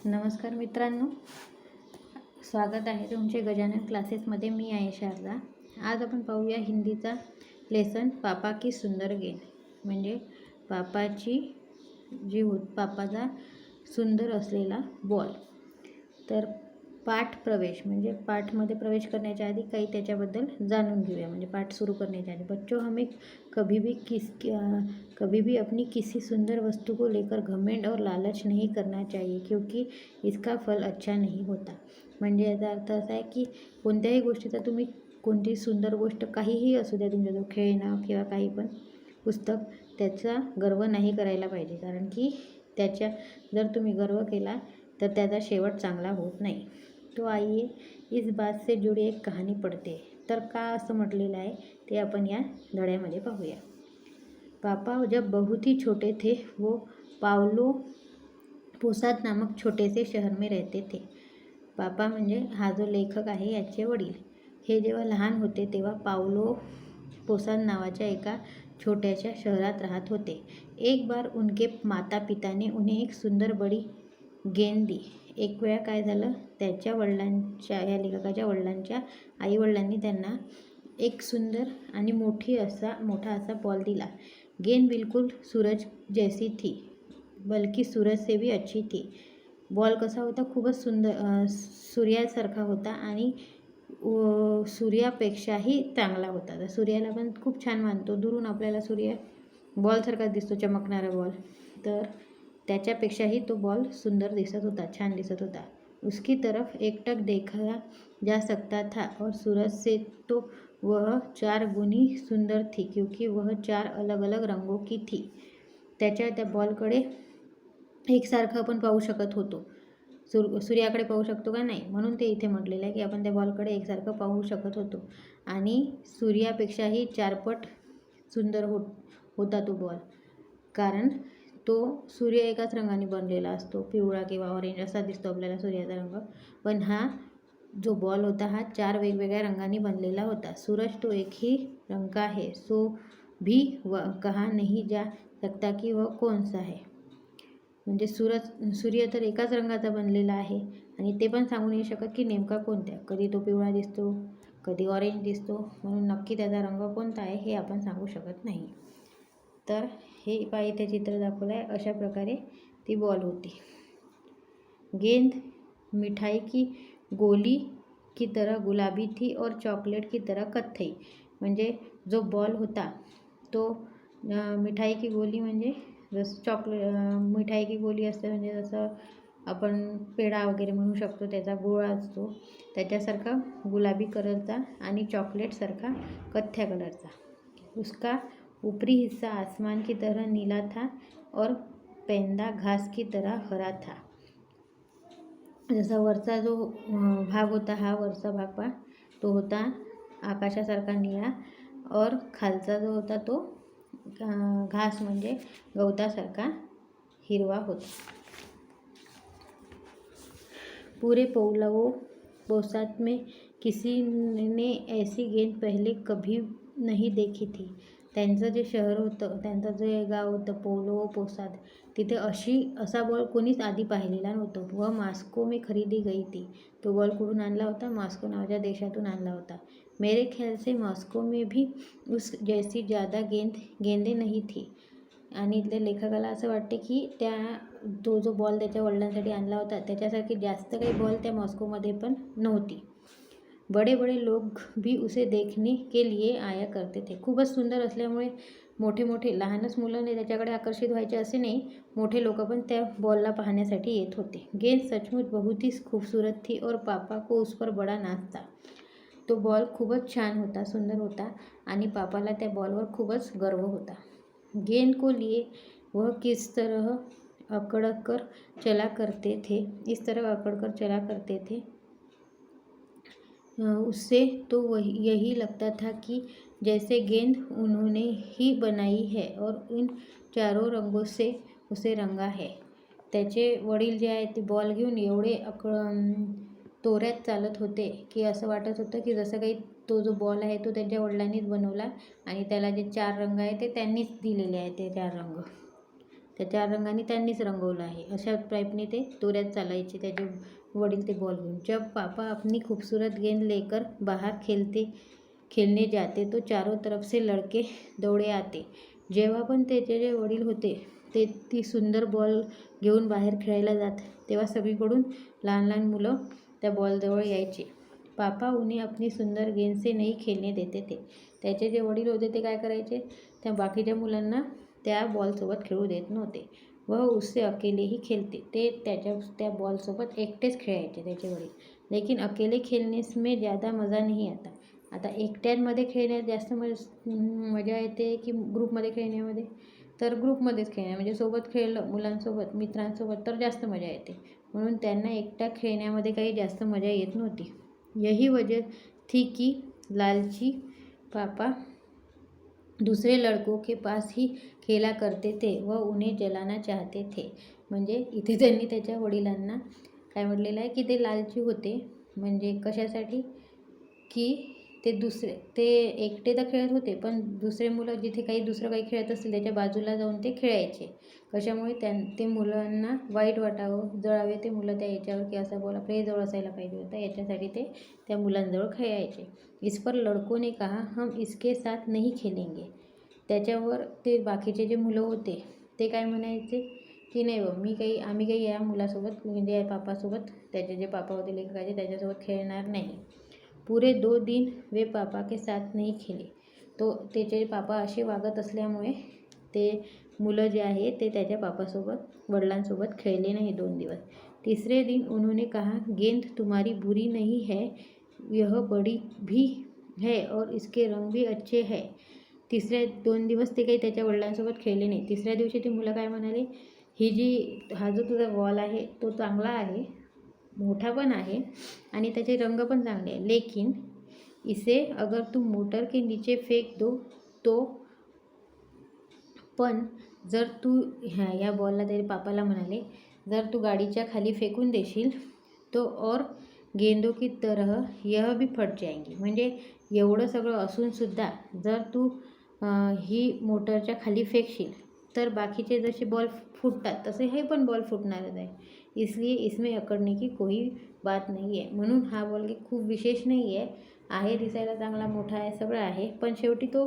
नमस्कार मित्रांनो, स्वागत आहे तुमचे गजानन क्लासेसमध्ये. मी आहे शारदा. आज आपण पाहूया हिंदीचा लेसन पापा की सुंदर गेंद. म्हणजे पापाचा सुंदर असलेला बॉल. तर पाठ प्रवेश म्हणजे पाठमध्ये प्रवेश करण्याच्या आधी काही त्याच्याबद्दल जाणून घेऊया. म्हणजे पाठ सुरू करण्याच्या आधी बच्चों, हमें कभी भी अपनी किसी सुंदर वस्तु को लेकर घमंड और लालच नहीं करना चाहिए, क्योंकि इसका फल अच्छा नहीं होता. म्हणजे याचा अर्थ असा आहे की कोणत्याही गोष्टीचा तुम्ही कोणती सुंदर गोष्ट काहीही असू द्या, तुमच्याजवळ खेळणं किंवा काही पण पुस्तक, त्याचा गर्व नाही करायला पाहिजे. कारण की त्याच्या जर तुम्ही गर्व केला तर त्याचा शेवट चांगला होत नाही. तो आइए इस बात से जुड़ी एक कहानी पढ़ते. तर का असं म्हटलेलं आहे ते आपण या धड्यामध्ये पाहूया. पापा जब बहुत ही छोटे थे वो पावलो पोसाद नामक छोटे से शहर में रहते थे. पापा म्हणजे हा जो लेखक आहे याचे वडील. हे जेव्हा लहान होते तेव्हा पावलो पोसाद नावाच्या एका छोट्याशा शहरात राहत होते. एक बार उनके माता पिता ने उन्हें एक सुंदर बड़ी गेंद दी. एक वेळा काय झालं, त्याच्या वडिलांच्या, या लेखकाच्या वडिलांच्या आईवडिलांनी त्यांना एक सुंदर आणि मोठा असा बॉल दिला. गेंद बिल्कुल सूरज जैसी थी, बल्कि सूरज से भी अच्छी थी. बॉल कसा होता, खूपच सुंदर, सूर्यासारखा होता आणि सूर्यापेक्षाही चांगला होता. तर सूर्याला पण खूप छान मानतो, दुरून आपल्याला सूर्य बॉलसारखा दिसतो, चमकणारा बॉल. तर त्याच्यापेक्षाही तो बॉल सुंदर दिसत होता, छान दिसत होता. उसकी तरफ एकटक देखा जा सकता था और सूरज से तो वह 4 गुनी सुंदर थी, क्योंकि वह 4 अलग अलग रंगों की थी. त्या बॉलकडे एकसारखं आपण पाहू शकत होतो. सूर्याकडे पाहू शकतो का नाही, म्हणून ते इथे म्हटलेलं आहे की आपण त्या बॉलकडे एकसारखं पाहू शकत होतो. आणि सूर्यापेक्षाही 4 पट सुंदर होता तो बॉल. कारण तो सूर्य एकाच रंगाने बनलेला असतो, पिवळा किंवा ऑरेंज असा दिसतो आपल्याला सूर्याचा रंग. पण हा जो बॉल होता हा 4 वेगवेगळ्या रंगांनी बनलेला होता. सूरज तो एक ही रंग का है, सो भी कहा नहीं जा सकता कि वह कौन सा है. म्हणजे सूर्य तर एकाच रंगाचा बनलेला आहे आणि ते पण सांगू नाही शकत की नेमका कोणत्या. कधी तो पिवळा दिसतो, कधी ऑरेंज दिसतो, म्हणून नक्की त्याचा रंग कोणता आहे हे आपण सांगू शकत नाही. तर हे इथे चित्र दाखवलं आहे, अशा प्रकारे ती बॉल होती. गेंद मिठाई की गोली की तरह गुलाबी थी और चॉकलेट की तरह कथ्थई. म्हणजे जो बॉल होता तो मिठाई की गोली म्हणजे जसं मिठाई की गोली असते, म्हणजे जसं आपण पेढा वगैरे म्हणू शकतो, त्याचा गोळा असतो त्याच्यासारखा गुलाबी कलरचा आणि चॉकलेटसारखा कथ्या कलरचा. उसका ऊपरी हिस्सा आसमान की तरह नीला था और पेंदा घास की तरह हरा था. जसा वरचा जो भाग होता, हा वरचा भाग तो होता आकाशासारखा निळा, और खालचा जो होता तो घास म्हणजे गवतासारखा हिरवा होता. पूरे पोसाद में किसी ने ऐसी गेंद पहले कभी नहीं देखी थी. त्यांचं जे शहर होतं, त्यांचं जे गाव होतं पोसाद, तिथे असा बॉल कोणीच आधी पाहिलेला नव्हतं. व मॉस्को में खरीदी गई थी. तो बॉल कुठून आणला होता, मॉस्को नावाच्या देशातून आणला होता. मेरे ख्याल से मॉस्को में भी उस जैसी ज़्यादा गेंदे नहीं थी. आणि इथल्या लेखकाला असं वाटते की तो जो बॉल त्याच्या वडिलांसाठी आणला होता त्याच्यासारखी जास्त काही बॉल त्या मॉस्कोमध्ये पण नव्हती. बड़े बड़े लोग भी उसे देखने के लिए आया करते थे. खूपच सुंदर असल्यामुळे मोठे लहानच मुलांनी त्याच्याकडे आकर्षित व्हायचे असे नाही, मोठे लोक पण त्या बॉलला पाहण्यासाठी येत होते. गेंद सचमुच बहुत ही खूबसूरत थी और पापा को उस पर बड़ा नाज था. तो बॉल खूपच छान होता, सुंदर होता आणि पापाला त्या बॉलवर खूपच गर्व होता. गेंद को लिए वह किस तरह अकड़ कर चला करते थे, इस तरह अकड़ कर चला करते थे. उससे तो यही लगता था कि जैसे गेंद उन्होंने ही बनाई है और इन 4 रंगों से उसे रंगा है. त्याचे वडील जे आहे ते बॉल घेऊन एवढे तोऱ्यात चालत होते की असं वाटत होतं की जसं काही तो जो बॉल आहे तो त्यांच्या वडिलांनीच बनवला आणि त्याला जे 4 रंग आहे ते त्यांनीच दिलेले आहे, ते 4 रंग. त्या रंगाने त्यांनीच रंगवलं आहे, अशा टाइपने ते दौऱ्यात चालायचे त्याचे वडील ते बॉल घेऊन. जब पापा अपनी खूबसूरत गेंद लेकर बाहर खेलने जाते तो चारों तरफ से लड़के दौड़े आते. जेव्हा पण त्याचे जे वडील होते ते ती सुंदर बॉल घेऊन बाहेर खेळायला जात, तेव्हा सगळीकडून लहान लहान मुलं त्या बॉलजवळ यायचे. पापा उन्हें अपनी सुंदर गेंद से नहीं खेलने देते थे. त्याचे जे वडील होते ते काय करायचे, त्या बाकीच्या मुलांना त्या बॉलसोबत खेळू देत नव्हते. वह उससे अकेले ही खेलते. ते त्या बॉलसोबत एकटेच खेळायचे त्याचे वडील. लेकिन अकेले खेलने में ज़्यादा मज़ा नहीं आता. आता एकट्यांमध्ये खेळण्यात जास्त मजा येते की ग्रुपमध्ये खेळण्यामध्ये? तर ग्रुपमध्येच खेळण्या, म्हणजे सोबत खेळलं मुलांसोबत मित्रांसोबत तर जास्त मजा येते. म्हणून त्यांना एकट्या खेळण्यामध्ये काही जास्त मजा येत नव्हती. यही वजह थी कि लालची पापा दूसरे लड़कों के पास ही खेला करते थे व उन्हें जलाना चाहते थे. म्हणजे इथे त्यांनी त्याच्या वडिलांना काय म्हटलेलं आहे की ते लालची होते. म्हणजे कशासाठी की ते एकटे तर खेळत होते, पण दुसरे मुलं जिथे दुसरं काही खेळत असतील त्याच्या बाजूला जाऊन ते खेळायचे. कशामुळे ते मुलांना वाईट वाटावं, जळावे ते मुलं त्या याच्यावर की असा बॉल आपल्या जवळ असायला पाहिजे होता, याच्यासाठी ते त्या मुलांजवळ खेळायचे. इस पर लड़कों ने कहा हम इसके साथ नहीं खेलेंगे. त्याच्यावर ते बाकीचे जे मुलं होते ते काय म्हणायचे की नाही आम्ही काही या मुलासोबत म्हणजे या पापासोबत, त्याचे जे पापा होते लेखकाचे त्याच्यासोबत खेळणार नाही. पुरे 2 दिन वे पापा के साथ नहीं खेले. त्याचे पापा असे वागत असल्यामुळे ते मुलं जे आहे ते त्याच्या पापासोबत वडिलांसोबत खेळले नाही 2 दिवस. तीसरे दिन उन्होंने कहा गेंद तुम्हारी बुरी नहीं है, यह बड़ी भी है और इसके रंग भी अच्छे है. 2 दिवस ते काही त्याच्या वडिलांसोबत खेळले नाही. तिसऱ्या दिवशी ती मुलं काय म्हणाले, हा जो तुझा बॉल आहे तो चांगला आहे, मोठा पण आहे आणि त्याचे रंग पण चांगले आहे, लेकिन इसे अगर तुम मोटर के नीचे फेंक दो तो, पण जर तू ह्या बॉलला त्याच्या पापाला म्हणाले, जर तू गाडीच्या खाली फेकून देशील तो और गेंदों की तरह यह भी फट जाएंगी. म्हणजे एवढं सगळं असूनसुद्धा जर तू ही मोटरच्या खाली फेकशील तर बाकीचे जसे बॉल फुटतात तसे हे पण बॉल फुटणारच आहे. इसलिए इसमें अकड़ने की कोई बात नाही आहे. म्हणून हा बॉल खूप विशेष नाही आहे, दिसायला चांगला मोठा आहे, सगळं आहे, पण शेवटी तो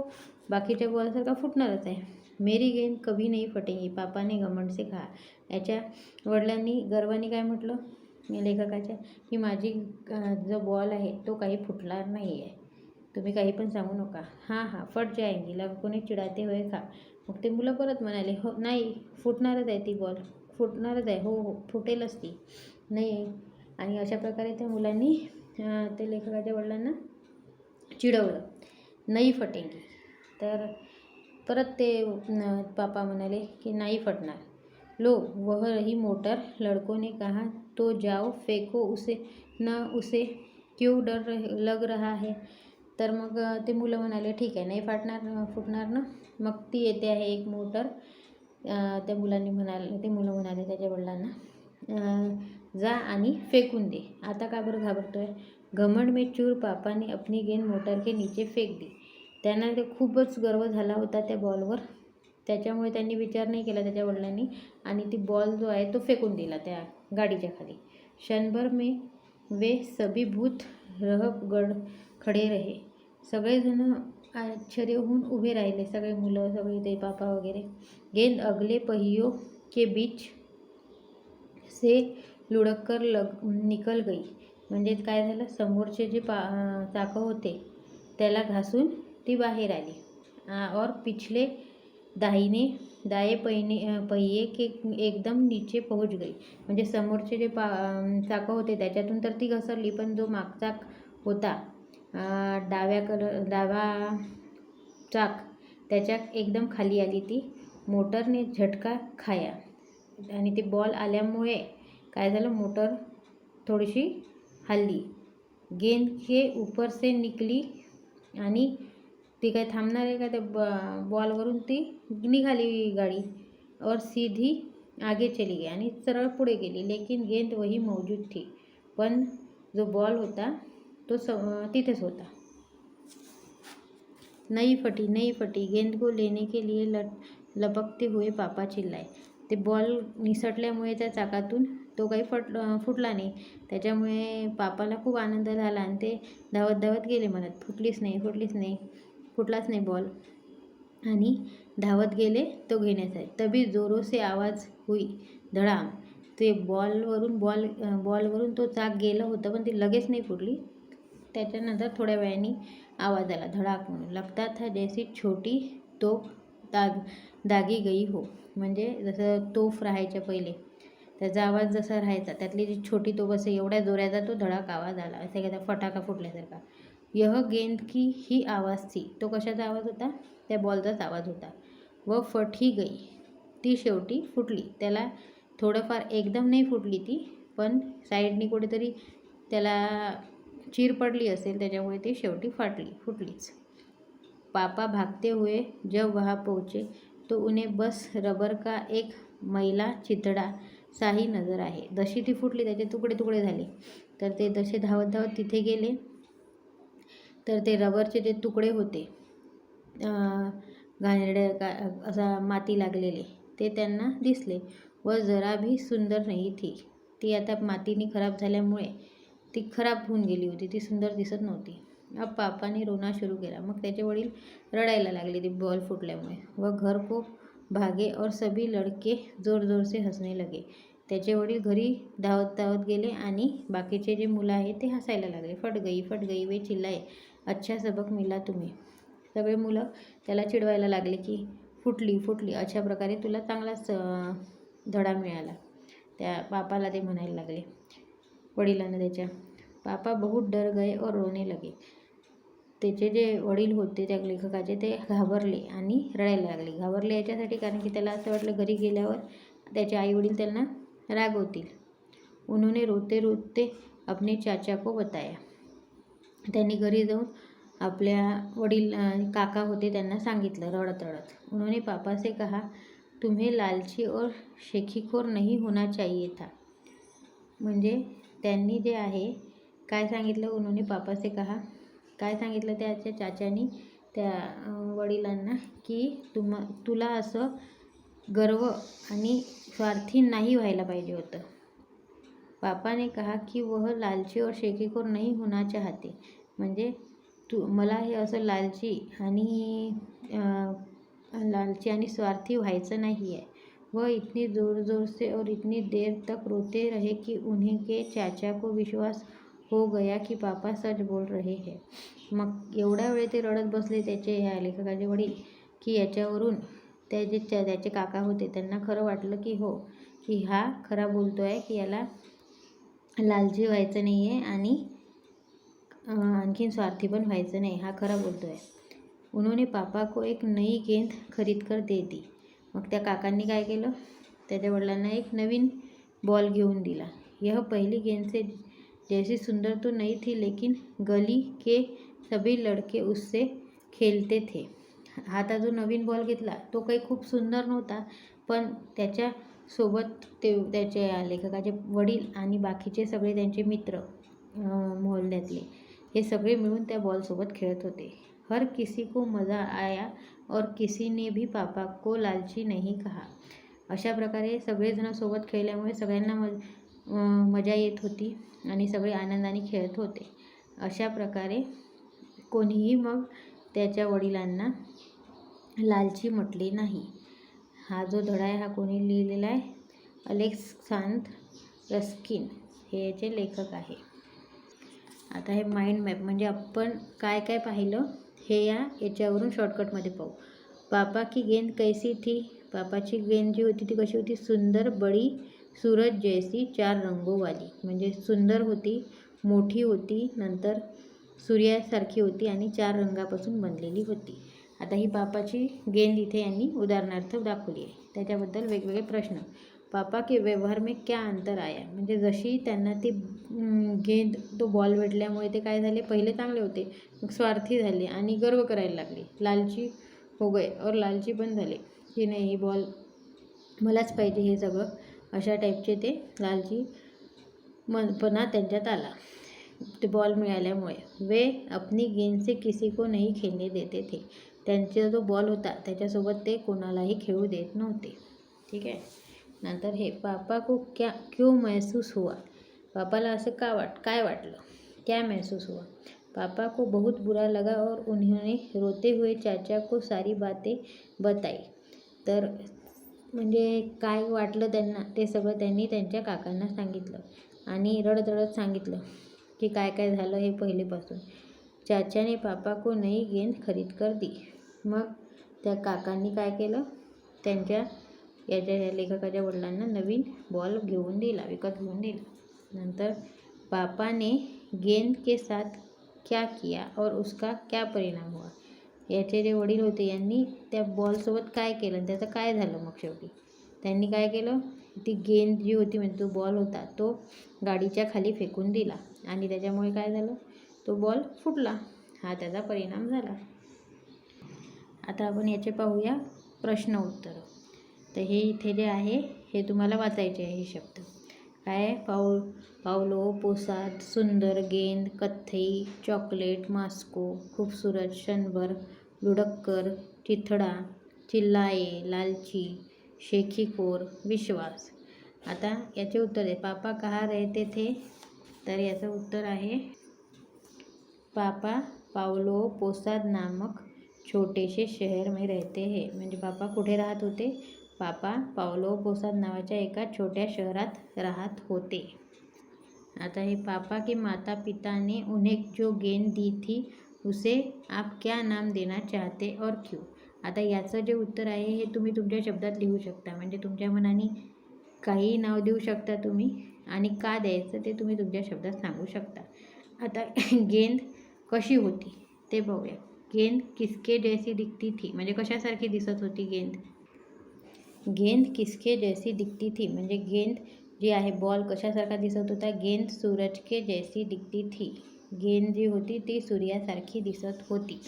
बाकीच्या बॉलसारखा फुटणारच आहे. मेरी गेंद कभी नहीं फटेगी, पापाने घमंड से कहा. याच्या वडिलांनी गर्वाने काय म्हटलं लेखकाच्या की माझी जो बॉल आहे तो काही फुटणार नाही आहे, तुम्ही काही पण सांगू नका. हां फट जाएंगी लड़कों चिडाते हुए कहा. मग ते मुलं परत म्हणाले हो नाही फुटणारच आहे ती बॉल, फुटणारच आहे, हो फुटेलच ती नाही. आणि अशा प्रकारे त्या मुलांनी ते लेखकाच्या वडिलांना चिडवलं, नाही फटेंगी. तर परत ते पापा म्हणाले की नाही फटणार. लो वह रही मोटर, लड़कों ने कहा तो जाओ फेंको उसे, उसे क्यों डर लग रहा है. तर मग ते मुलं म्हणाले ठीक आहे, नाही फुटणार ना. मग ती येते आहे एक मोटर. ते मुलं म्हणाले त्याच्या वडिलांना जा आणि फेकून दे. आता का बरं घाबरतोय. घमंड में चूर पापा ने अपनी गेंद मोटर के नीचे फेक दी. त्यांना ते खूपच गर्व झाला होता त्या बॉलवर, त्याच्यामुळे त्यांनी विचार नाही केला त्याच्या वडिलांनी आणि ती बॉल जो आहे तो फेकून दिला त्या गाडीच्या खाली. क्षणभर में वे सभी भूत रह खडे रहे. सगळेजण आश्चर्य होऊन उभे राहिले, सगळे मुलं सगळे ते पापा वगैरे. गेंद अगले पहियों के बीच से लुढ़ककर निकल गई. म्हणजे काय झालं, समोरचे जे चाकं होते त्याला घासून ती बाहेर आली. और पिछले दाएं पहिये के एकदम नीचे पहुंच गई. म्हणजे समोरचे जे चाकं होते त्याच्यातून तर ती घसरली, पण जो मागचा होता डावा चाक त्याच्या एकदम खाली आली ती. मोटरने झटका खाया आणि ते बॉल आल्यामुळे काय झालं, मोटर थोडीशी हल्ली. गेंद के ऊपर से निकली आणि ती काय थांबणार आहे का, ते बॉलवरून ती निघाली गाडी. और सीधी आगे चली गई आणि सरळ पुढे गेली. लेकिन गेंद वही मौजूद थी, पण जो बॉल होता तो तिथेच होता. नहीं फटी गेंद को लेने के लिए लपकते हुए पापा चिल्लाए. ते बॉल निसटल्यामुळे त्या चाकातून तो काही फुटला नाही. त्याच्यामुळे पापाला खूप आनंद झाला आणि ते धावत धावत गेले म्हणत, फुटलाच नाही बॉल. आणि धावत गेले तो घेण्यासाठी. तभी जोरों से आवाज हुई, धडाम. ते बॉलवरून तो चाक गेलं होतं, पण ती लगेच नाही फुटली. त्याच्यानंतर थोड्या वेळाने आवाज आला, धडाक म्हणून. लगता था जैसी छोटी तोप दागी गई हो. म्हणजे जसं तोफ राहायच्या पहिले त्याचा आवाज जसा राहायचा, त्यातली जी छोटी तोफ असे एवढ्या जोराचा तो धडाक आवाज आला, असा एखादा फटाका फुटल्यासारखा. यह गेंद की ही आवाज थी. तो कशाचा आवाज होता? त्या बॉलचाच आवाज होता. व फट ही गई. ती शेवटी फुटली. त्याला थोडंफार एकदम नाही फुटली ती, पण साईडनी कुठेतरी त्याला चीर पडली असेल, त्याच्यामुळे ती शेवटी फुटलीच. पापा भागते हुए जब वहाँ पहुँचे तो उन्हें बस रबर का एक मैला चितड़ा सा ही नजर आहे. जशी ती फुटली त्याचे तुकडे तुकडे झाले, तर ते जसे धावत धावत तिथे गेले तर ते रबरचे जे तुकडे होते घाणेरड्या असा माती लागलेले, ते त्यांना दिसले. व जरा भी सुंदर नाही थी. ती आता मातीने खराब झाल्यामुळे ती खराब होऊन गेली होती, ती सुंदर दिसत नव्हती. अब पापाने रोना सुरू केला. मग त्याचे वडील रडायला लागले ती बॉल फुटल्यामुळे. व घर को भागे और सभी लड़के जोर जोर से हंसने लगे. त्याचे वडील घरी धावत धावत गेले आणि बाकीचे जे मुलं आहेत ते हसायला लागले. फट गई वे चिल्लाए, अच्छा सबक मिला तुम्हें. सगळे मुलं त्याला चिडवायला लागले की फुटली, अशा प्रकारे तुला चांगलाच धडा मिळाला. त्या पापाला ते म्हणायला लागले, वडिलांना त्याच्या. पापा बहुत डर गए और रोने लगे. त्याचे जे वडील होते त्या लेखकाचे, ते घाबरले आणि रडायला लागले. घाबरले याच्यासाठी कारण की त्याला असं वाटलं घरी गेल्यावर त्याचे आई वडील त्यांना रागवतील. उन्होंने रोते रोते अपने चाचा को बताया. त्यांनी घरी जाऊन आपल्या वडील काका होते त्यांना सांगितलं रडत रडत. उन्होंने पापा से कहा, तुम्हें लालची और शेखीखोर नहीं होना चाहिए था. म्हणजे त्यांनी जे आहे काय सांगितलं, उन्होंने पापा से कहा, काय सांगितलं त्याच्या चाचानी त्या वडिलांना की तुला असं गर्व आणि स्वार्थी नाही व्हायला पाहिजे होतं. पापा ने कहा की वह लालची और शेखीखोर नहीं होना चाहते. म्हणजे मला हे असं लालची आणि स्वार्थी व्हायचं नाही आहे. वह इतनी ज़ोर ज़ोर से और इतनी देर तक रोते रहे कि उन्हें के चाचा को विश्वास हो गया की पापा सच बोल रहे हैं. मग एवढा वेळ ते रडत बसले त्याचे ह्या लेखकाचे वडील की याच्यावरून त्याचे काका होते त्यांना खरं वाटलं की हो, की हा खरा बोलतो आहे, की याला लालची व्हायचं नाही आहे आणि आणखीन स्वार्थी पण व्हायचं नाही, हा खरा बोलतो आहे. उन्होंने पापा को एक नई गेंद खरीद कर दे दी. मग त्या काकांनी काय केलं, त्याच्या वडिलांना एक नवीन बॉल घेऊन दिला. यह पहली गेंद से जैसी सुंदर तो नहीं थी, लेकिन गली के सभी लड़के उससे खेलते थे. आता जो नवीन बॉल घेतला तो काही खूप सुंदर नव्हता, पण त्याच्यासोबत त्याच्या लेखकाचे वडील आणि बाकीचे सगळे त्यांचे मित्र मोहल्ल्यातले हे सगळे मिळून त्या बॉलसोबत खेळत होते. हर किसी को मज़ा आया और किसी ने भी पापा को लालची नहीं कहा. अशा प्रकारे सगळेजण सोबत खेळल्यामुळे सगळ्यांना मजा येत होती आणि सगळे आनंदाने खेळत होते. अशा प्रकारे कोणीही मग त्याच्या वडिलांना लालची म्हटले नाही. हा जो धडा आहे हा कोणी लिहिलेला आहे, अलेक्सांद्र रस्किन हे याचे लेखक आहे. आता हे माइंड मॅप म्हणजे आपण काय काय पाहिलं हे याच्यावरून शॉर्टकटमध्ये पाहू. पापा की गेंद कैसी थी. पापाची गेंद जी होती ती कशी होती, सुंदर बडी सूरज जैसी 4 रंगों वाली. म्हणजे सुंदर होती, मोठी होती, नंतर सूर्यासारखी होती आणि 4 रंगापासून बनलेली होती. आता ही पापाची गेंद इथे यांनी उदाहरणार्थ दाखवली आहे. त्याच्याबद्दल वेगवेगळे प्रश्न. पापा के व्यवहार में क्या अंतर आया. म्हणजे जशी त्यांना ती गेंद तो बॉल भेटल्यामुळे ते काय झाले, पहिले चांगले होते, मग स्वार्थी झाले आणि गर्व करायला लागले, लालची हो गए और लालची पण झाले की नाही ही बॉल मलाच पाहिजे हे सगळं, अशा टाईपचे ते लालची मनपणा त्यांच्यात आला ते बॉल मिळाल्यामुळे. वे अपनी गेंद से किसी को नहीं खेलने देते थे. त्यांचा जो बॉल होता त्याच्यासोबत ते कोणालाही खेळू देत नव्हते. ठीक आहे. नंतर हे पापा को क्यों महसूस हुआ, पापाला असं काय वाटलं, क्या महसूस हुआ। पापा को बहुत बुरा लगा और उन्होंने रोते हुए चाचा को सारी बातें बताई। तर म्हणजे काय वाटलं त्यांना ते सगळं त्यांनी त्यांच्या काकांना सांगितलं आणि रडत रडत सांगितलं की काय काय झालं हे पहिलेपासून। चाचाने पापा को नई गेंद खरीद कर दी। मग त्या काकांनी काय केलं, त्यांच्या याच्या लेखकाच्या वडिलांना नवीन बॉल घेऊन दिला, विकत घेऊन दिला। नंतर पापा ने गेंद के साथ क्या किया और उसका क्या परिणाम हुआ। याचे जे वडील होते यांनी त्या बॉलसोबत काय केलं आणि त्याचं काय झालं। मग शेवटी त्यांनी काय केलं, ती गेंद जी होती म्हणजे तो बॉल होता तो गाडीच्या खाली फेकून दिला आणि त्याच्यामुळे काय झालं, तो बॉल फुटला, हा त्याचा परिणाम झाला। आता आपण याचे पाहूया प्रश्न उत्तर। तर हे इथे जे आहे हे तुम्हाला वाचायचे आहे हे शब्द काय आहे, पावलो, पोसाद, सुंदर, गेंद, कथ्थई, चॉकलेट, मास्को, खूबसूरत, क्षणभर, लुढ़ककर, चिथड़ा, चिल्लाए, लालची, शेखीखोर, विश्वास। आता याचे उत्तर आहे, पापा कहाँ रहते थे, तर याचं उत्तर आहे पापा पावलो पोसाद नामक छोटे से शहर में रहते हैं। म्हणजे पापा कुठे राहत होते, पापा पावलो पोसाद नावाच्या एका छोट्या शहरात राहत होते। आता हे पापा के माता पिता ने उन्हें जो गेंद दी थी उसे आप क्या नाम देना चाहते और क्यों। आता याचं जे उत्तर आहे हे तुम्ही तुमच्या शब्दात लिहू शकता, म्हणजे तुमच्या मनाने काही नाव देऊ शकता तुम्ही आणि का द्यायचं ते तुम्ही तुमच्या शब्दात सांगू शकता। आता गेंद कशी होती ते पाहूया। गेंद किसके जैसी दिखती थी, म्हणजे कशासारखी दिसत होती गेंद। गेंद किसके जैसी दिखती थी म्हणजे गेंद जी आहे बॉल कशासारखा दिसत होता, गेंद सूरज के जैसी दिखती थी, गेंद जी होती ती सूर्यासारखी दिसत होती।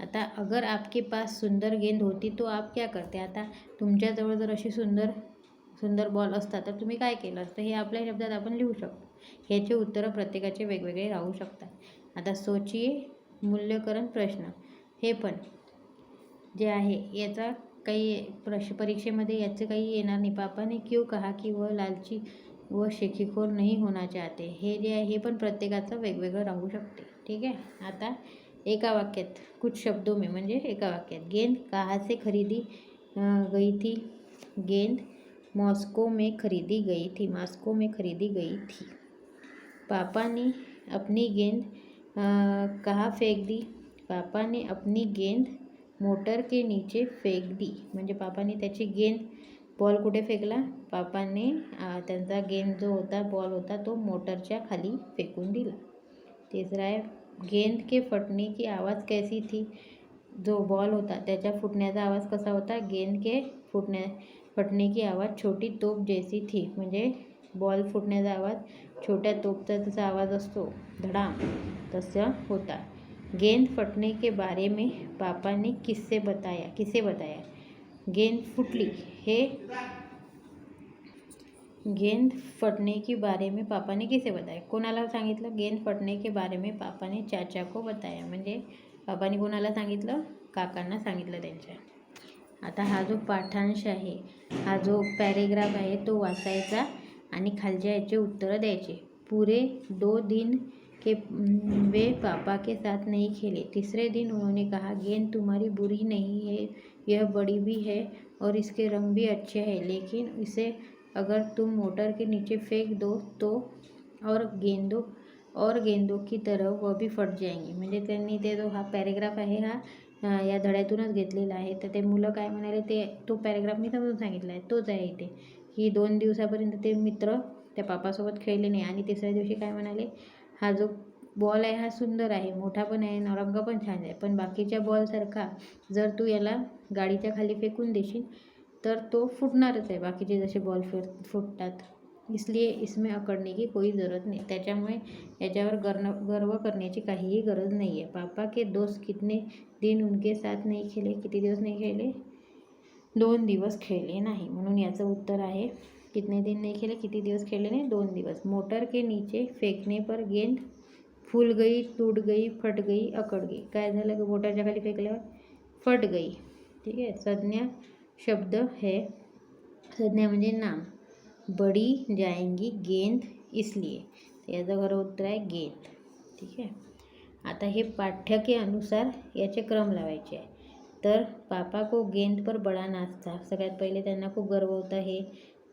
आता अगर आपके पास सुंदर गेंद होती तो आप क्या करते। आता तुमच्याजवळ जर अशी सुंदर बॉल असतात तर तुम्ही काय केलं असतं, हे आपल्या शब्दात आपण लिहू शकतो। याचे उत्तरं प्रत्येकाचे वेगवेगळे राहू शकतात। आता सोचिये मूल्यकरण प्रश्न, हे पण जे आहे याचा काही परीक्षेमध्ये याचे काही येणार नाही। पापा ने क्यों कहा कि वह लालची व शेखीखोर नहीं होना चाहते, हे जे आहे हे पण प्रत्येकाचं वेगवेगळं राहू शकते। ठीक आहे। आता एका वाक्यात कुछ शब्दों में म्हणजे एका वाक्यात, गेंद कहाँ से खरीदी गई थी, गेंद मॉस्को में खरीदी गई थी, मॉस्को में खरीदी गई थी। पापा ने अपनी गेंद कहाँ फेंक दी, पापा ने अपनी गेंद मोटर के नीचे फेंक दी, म्हणजे पापाने त्याची गेंद बॉल कुठे फेकला, पापाने त्यांचा गेंद जो होता बॉल होता तो मोटरच्या खाली फेकून दिला। तिसरा आहे, गेंद के फटने की आवाज़ कैसी थी, जो बॉल होता त्याच्या फुटण्याचा आवाज कसा होता, गेंद के फटने की आवाज़ छोटी तोप जैसी थी, म्हणजे बॉल फुटण्याचा आवाज छोट्या तोपचा जसा आवाज असतो धडाम तसा होता। गेंद फटने के बारे में पापा ने किसे बताया, गेंद फुटली हे गेंद फटने के बारे में पापा ने किसे बताया, कोणाला सांगितलं, गेंद फटने के बारे में पापा ने चाचा को बताया, म्हणजे पापाने कोणाला सांगितलं, काकांना सांगितलं त्यांच्या। आता हा जो पाठांश आहे, हा जो पॅरेग्राफ आहे तो वाचायचा आणि खालच्या याचे उत्तरं द्यायचे। पूरे 2 दिन के वे पापा के साथ नहीं खेले, तीसरे दिन उन्होंने कहा, गेंद तुम्हारी बुरी नहीं है, यह बड़ी भी है और इसके रंग भी अच्छे हैं, लेकिन इसे अगर तुम मोटर के नीचे फेंक दो तो और गेंदों की तरह वह भी फट जाएंगी। म्हणजे त्यांनी ते जो हा पॅरेग्राफ आहे हा या धड्यातूनच घेतलेला आहे। तर ते मुलं काय म्हणाले ते तो पॅरेग्राफ मी समजून सांगितला आहे तोच आहे इथे, की 2 दिवसापर्यंत ते मित्र त्या पापासोबत खेळले नाही आणि तिसऱ्या दिवशी काय म्हणाले, हा जो बॉल आहे हा सुंदर आहे, मोठा पण आहे, रंग पण छान आहे, पण बाकीच्या बॉलसारखा जर तू याला गाडीच्या खाली फेकून देशील तर तो फुटणारच आहे, बाकीचे जसे बॉल फुटतात, इसलिए इसमें अकड़ने की कोई ज़रूरत नहीं, त्याच्यामुळे याच्यावर गर्व करण्याची काहीही गरज नाही आहे। पापा के दोस्त कितने दिन उनके साथ नहीं खेले, किती दिवस नाही खेळले, 2 दिवस खेळले नाही, म्हणून याचं उत्तर आहे कितने दिन नहीं खेले, किती दिवस खेळले नाही, 2 दिवस। मोटर के नीचे फेंकने पर गेंद फूल गई, टूट गई, फट गई, अकड़ गई, काय झालं की मोटरच्या खाली फेकल्यावर फट गई। ठीक आहे। संज्ञा शब्द है संज्ञा म्हणजे नाम. बड़ी जाएंगी गेंद इसलिए, तर याचं खरं उत्तर आहे गेंद. ठीक आहे. आता हे पाठ्य के अनुसार याचे क्रम लावायचे आहे. तर पापा को गेंद पर बड़ा नाज था, सगळ्यात पहिले त्यांना खूप गर्व होता हे.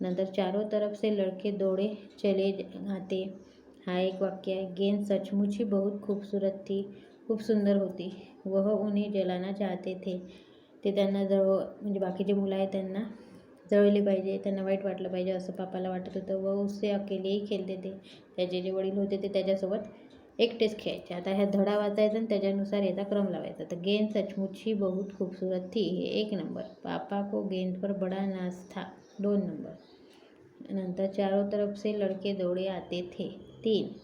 नंतर चारों तरफ से लड़के दौड़े चले आते, हा एक वाक्य आहे. गेंद सचमुच ही बहुत खूबसूरत थी, खूप सुंदर होती. वह उन्हें जलाना चाहते थे, ते त्यांना म्हणजे बाकीचे मुलं आहेत त्यांना जळले पाहिजे, त्यांना वाईट वाटलं पाहिजे असं पापाला वाटत होतं. व उससे अकेलेही खेळते थे, त्याचे जे वडील होते ते त्याच्यासोबत एकटेच खेळायचे. आता ह्या धडा वाचायचा आणि त्याच्यानुसार याचा क्रम लावायचा. तर गेंद सचमुच ही बहुत खूबसूरत थी, हे 1 नंबर. पापा को गेंद पर बड़ा नाज था, 2 नंबर. नंतर चारों तरफ से लड़के दौड़े आते थे, 3.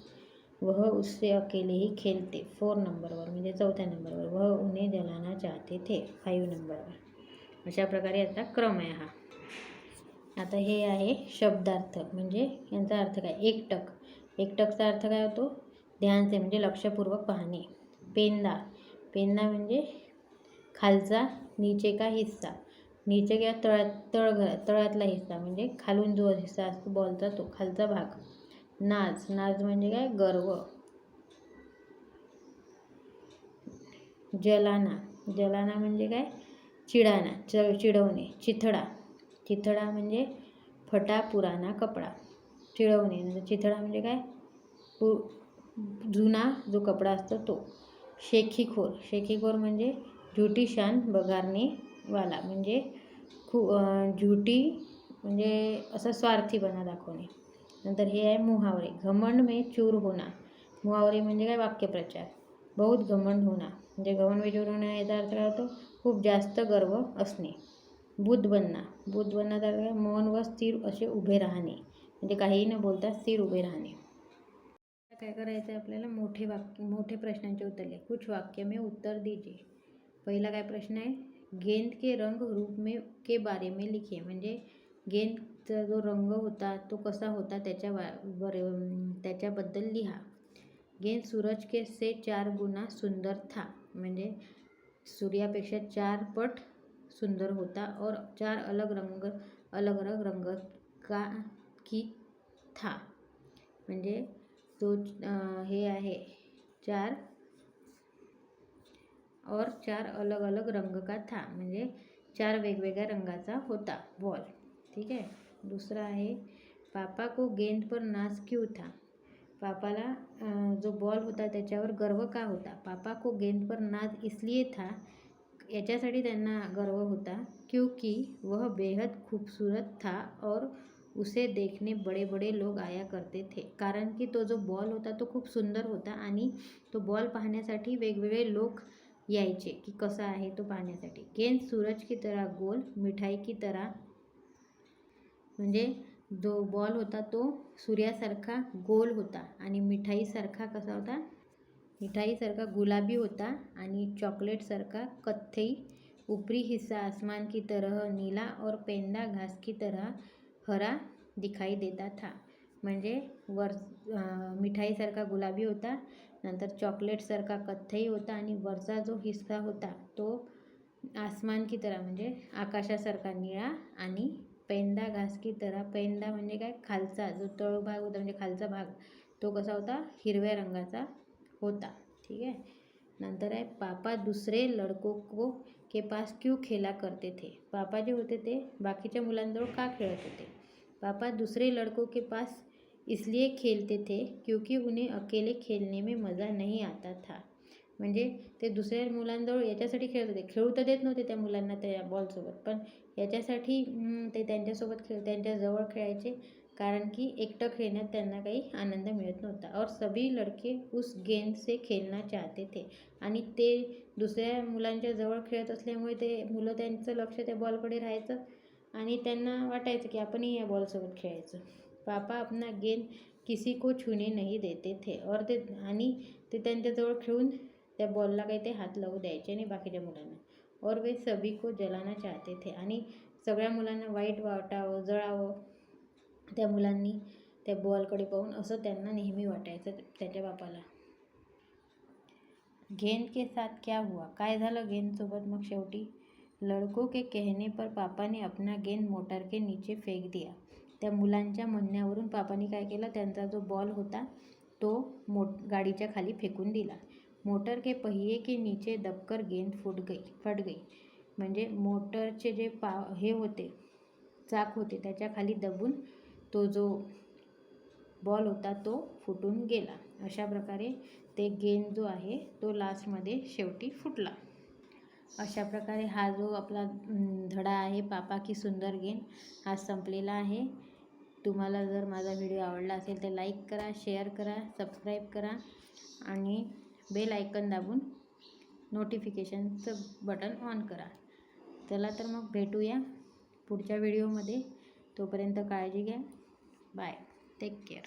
वह उससे अकेले ही खेळते, 4 नंबरवर म्हणजे 4थ्या नंबरवर. वह उन्हें जलाना चाहते थे, 5 नंबरवर. अशा प्रकारे याचा क्रम आहे हा. आता हे आहे शब्दार्थ, म्हणजे यांचा अर्थ काय. एकटक, एकटकचा अर्थ काय होतो. ध्यान से म्हणजे लक्षपूर्वक पाहणे. पेंदा, पेंदा म्हणजे खालचा नीचे का हिस्सा, नीचे किंवा तळातला हिस्सा म्हणजे खालून जो हिस्सा असतो बॉलचा तो खालचा भाग. नाज, नाज म्हणजे काय गर्व. जलाना, जलाना म्हणजे काय चिडाना, चिडवणे. चिथडा, चिथडा म्हणजे फटा पुराना कपडा, चिडवणे. नंतर चिथडा म्हणजे काय जुना जो कपडा असतो तो. शेखीखोर, शेखीखोर म्हणजे झुटी शान बगारने वाला, म्हणजे झुटी म्हणजे असं स्वार्थीपणा दाखवणे. नंतर हे आहे मुहावरे. घमंड में चूर होना, मुहावरे म्हणजे काय वाक्यप्रचार. बहुत घमंड होना म्हणजे घमंड में चूर होणं, याचा अर्थ काय होतो खूप जास्त गर्व असणे. बुद्ध बनना, बुद्ध बनण्याचा अर्थ काय मौन व स्थिर असे उभे राहणे, म्हणजे काहीही न बोलता स्थिर उभे राहणे. काय करायचं आहे आपल्याला, मोठे प्रश्नांचे उत्तर लिहा. कुछ वाक्य में उत्तर दीजिए. पहिला काय प्रश्न आहे, गेंद के रंग रूप में के बारे में लिखिए, म्हणजे गेंदचा जो रंग होता तो कसा होता त्याच्याबद्दल लिहा. गेंद सूरज के से 4 गुना सुंदर था, म्हणजे सूर्यापेक्षा 4 पट सुंदर होता. और 4 अलग अलग रंग का की था, म्हणजे तो हे आहे 4 और 4 अलग अलग रंग का था, म्हणजे 4 वेगवेगळ्या रंगाचा होता बॉल. ठीक आहे. दुसरा आहे पापा को गेंद पर नाज क्यों था, पापाला जो बॉल होता त्याच्यावर गर्व का होता. पापा को गेंद पर नाज इसलिए था, याच्यासाठी त्यांना गर्व होता क्योंकि वह बेहद खूबसूरत था और उसे देखने बड़े बड़े लोग आया करते थे, कारण की तो जो बॉल होता तो खूप सुंदर होता आणि तो बॉल पाहण्यासाठी वेगवेगळे लोक यायचे की कसा आहे तो पाहण्यासाठी. गेंद सूरज की तरह गोल, मिठाई की तरह, म्हणजे जो बॉल होता तो सूर्यासारखा गोल होता आणि मिठाईसारखा कसा होता, मिठाईसारखा गुलाबी होता आणि चॉकलेटसारखा कत्थई. ऊपरी हिस्सा आसमान की तरह नीला और पेंदा घास की तरह हरा दिखाई देता था, म्हणजे मिठाईसारखा गुलाबी होता, नंतर चॉकलेटसारखा कथ्थई होता आणि वरचा जो हिस्सा होता तो आसमान की तरह म्हणजे आकाशासारखा निळा आणि पेंदा घास की तरह, पेंदा म्हणजे काय खालचा जो तळभाग होता म्हणजे खालचा भाग तो कसा होता हिरव्या रंगाचा होता. ठीक आहे. नंतर आहे पापा दुसरे लड़कों को के पास क्यों खेला करते थे, पापा जे होते ते बाकीच्या मुलांजवळ का खेळत होते. पापा दूसरे लड़कों के पास इसलिए खेलते थे क्योंकि उन्हें अकेले खेलने में मज़ा नहीं आता था, म्हणजे ते दुसऱ्या मुलांजवळ याच्यासाठी खेळत होते, खेळू तर देत नव्हते त्या मुलांना त्या बॉलसोबत, पण याच्यासाठी ते त्यांच्यासोबत त्यांच्याजवळ खेळायचे कारण की एकटं खेळण्यात त्यांना काही आनंद मिळत नव्हता. और सभी लड़के उस गेंद से खेलना चाहते थे, आणि ते दुसऱ्या मुलांच्या जवळ खेळत असल्यामुळे ते मुलं त्यांचं लक्ष त्या बॉलकडे राहायचं आणि त्यांना वाटायचं की आपणही या बॉलसोबत खेळायचं. पापा अपना गेंद किसी को छूने नहीं देते थे, और ते त्यांच्याजवळ खेळून त्या बॉलला काही ते हात लावू द्यायचे नाही बाकीच्या मुलांना. और वे सभी को जलाना चाहते थे, आणि सगळ्या मुलांना वाईट वाटावं जळावं त्या मुलांनी त्या बॉलकडे पाहून असं त्यांना नेहमी वाटायचं त्याच्या बापाला. गेंद के साथ क्या हुआ, काय झालं गेंदसोबत मग शेवटी. लड़कों के कहने पर पापा ने अपना गेंद मोटर के नीचे फेक दिया. त्या मुलांच्या म्हणण्यावरून पापाने काय केलं, त्यांचा जो बॉल होता तो गाडीच्या खाली फेकून दिला. मोटर के पहिए के नीचे दबकर गेंद फट गई. म्हणजे मोटरचे जे हे होते, चाक होते, त्याच्या खाली दबून तो जो बॉल होता तो फुटून गेला. अशा प्रकारे ते गेंद जो आहे तो लास्टमध्ये शेवटी फुटला. अशा प्रकारे हा जो आपला धडा आहे पापा की सुंदर गेंद हा संपलेला आहे. तुम्हाला जर माझा व्हिडिओ आवडला असेल तर लाईक करा, शेअर करा, सबस्क्राईब करा आणि बेल आयकन दाबून नोटिफिकेशनचं बटन ऑन करा. चला तर मग भेटूया पुढच्या व्हिडिओमध्ये. तोपर्यंत काळजी घ्या. बाय. Take care.